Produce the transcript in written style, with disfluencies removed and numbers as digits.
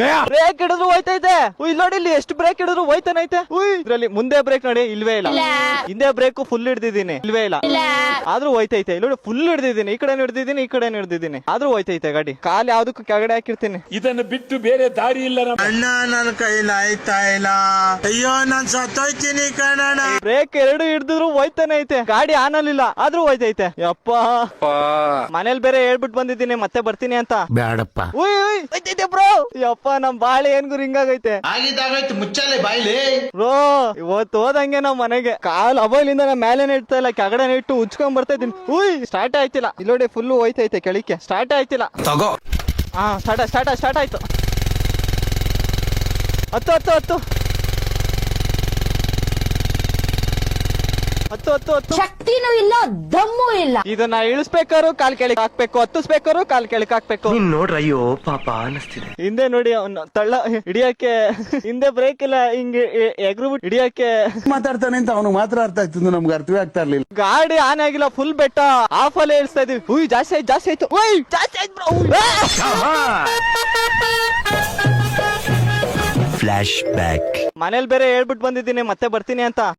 Break ಹಿಡಿದ್ರು ಹೋಯ್ತೈತೆ. ಇಲ್ಲಿ ನೋಡಿ, ಇಲ್ಲಿ ಎಷ್ಟು ಬ್ರೇಕ್ ಹಿಡಿದ್ರು ಹೋಯ್ತಾನೈತೆ. ಇದ್ರಲ್ಲಿ ಮುಂದೆ ಬ್ರೇಕ್ ನೋಡಿ ಇಲ್ವೇ ಇಲ್ಲ, ಹಿಂದೆ ಬ್ರೇಕ್ ಫುಲ್ ಹಿಡ್ದಿದ್ದೀನಿ ಇಲ್ವೇ ಇಲ್ಲ, ಆದ್ರೂ ಹೋಯ್ತೈತೆ. ಇಲ್ಲಿ ಫುಲ್ ಹಿಡ್ದಿದ್ದೀನಿ, ಈ ಕಡೆ ಹಿಡ್ದಿದ್ದೀನಿ, ಈ ಕಡೆ ಹಿಡ್ದಿದ್ದೀನಿ, ಆದ್ರೂ ಹೋಯ್ತೈತೆ ಗಾಡಿ. ಕಾಲ್ ಯಾವ್ದಕ್ಕೂ ಕೆಳಗಡೆ ಹಾಕಿರ್ತೀನಿ. ಇದನ್ನು ಬಿಟ್ಟು ಬೇರೆ ದಾರಿ ಇಲ್ಲ ಅಣ್ಣ, ನನ್ನ ಕೈಲಿ ಆಯ್ತಾ ಇಲ್ಲ. ಅಯ್ಯೋ, ನಾನ್ ಸತ್ತೋಯ್ತೀನಿ ಕಣಣ್ಣ. ಬ್ರೇಕ್ ಎರಡು ಹಿಡ್ದಿದ್ರು ಹೋಯ್ತಾನೆ ಐತೆ, ಗಾಡಿ ಆನ್ ಅಲ್ಲಿಲ್ಲ ಆದ್ರೂ ಹೋಯ್ತೈತೆ. ಯಪ್ಪ, ಮನೇಲಿ ಬೇರೆ ಹೇಳ್ಬಿಟ್ಟು ಬಂದಿದ್ದೀನಿ ಮತ್ತೆ ಬರ್ತೀನಿ ಅಂತ. ಬೇಡಪ್ಪ. ಹೋಯ್ತೈತೆ ಬ್ರೋ. ಯಪ್ಪ, ನಮ್ ಬಾಳೆ ಏನ್ಗೂ ಹಿಂಗಾಗೈತೆ. ಆಗಿದ್ದಾಗೈತೆ, ಮುಚ್ಚಾಲೆ ಬಾಯ್ಲಿ ಬ್ರೋ. ಇವತ್ತು ಹೋದಂಗೆ ನಾವ್ ಮನೆಗೆ ಕಾಲ್ ಅಬೈಲಿಂದ ನಾ ಮೇಲೆ ಇಡ್ತಾ ಇಲ್ಲ, ಕೆಳಗಡೆ ಇಟ್ಟು ಉಚ್ಕೊಂಡ್ ಬರ್ತಾ ಇದ್ದೀನಿ. ಸ್ಟಾರ್ಟ್ ಆಯ್ತಿಲ್ಲ. ಇಲ್ಲೋಡಿ ಫುಲ್ ಹೋಯ್ತೈತೆ ಕೆಳಕ್ಕೆ, ಸ್ಟಾರ್ಟ್ ಆಯ್ತಿಲ್ಲ. ತಗೋ. ಹಾ, ಸ್ಟಾರ್ಟ್ ಆಯ್ತು. ಹತ್ತು ಶಕ್ತಿನೂ ಇಲ್ಲ, ದಮ್ಮು ಇಲ್ಲ. ಇದನ್ನ ಇಳಿಸ್ಬೇಕಾರು ಕಾಲ್ ಕೆಳಗೆ ಹಾಕ್ಬೇಕು, ಹತ್ತಿಸ್ಬೇಕಾರು ಕಾಲ್ ಕೆಳಗೆ ಹಾಕ್ಬೇಕು. ನೋಡ್ರ, ಅಯ್ಯೋ ಪಾಪ ಅನಿಸ್ತಿದೆ. ಹಿಂದೆ ನೋಡಿ ಅವ್ನು ತಳ್ಳ ಹಿಡಿಯಕ್ಕೆ, ಹಿಂದೆ ಬ್ರೇಕ್ ಇಲ್ಲ, ಹಿಂಗೆ ಎಗ್ರು ಬಿಟ್ಟು ಹಿಡಿಯಕ್ಕೆ ಮಾತಾಡ್ತಾನೆ ಅಂತ ಅವನು ಮಾತ್ರ ಅರ್ಥ ಆಗ್ತಿದ್ದು, ನಮ್ಗೆ ಅರ್ಥವೇ ಆಗ್ತಾ ಇರ್ಲಿಲ್ಲ. ಗಾಡಿ ಆನ್ ಆಗಿಲ್ಲ, ಫುಲ್ ಬೆಟ್ಟ ಆಫ್ ಅಲ್ಲೇ ಇಳಿಸ್ತಾ ಇದೀವಿ. ಜಾಸ್ತಿ ಆಯ್ತು. ಜಾಸ್ತಿ ಆಯ್ತು ಬ್ರೋ. Flash back. ಮನೇಲಿ ಬೇರೆ ಹೇಳ್ಬಿಟ್ಟು ಬಂದಿದ್ದೀನಿ ಮತ್ತೆ ಬರ್ತೀನಿ ಅಂತ.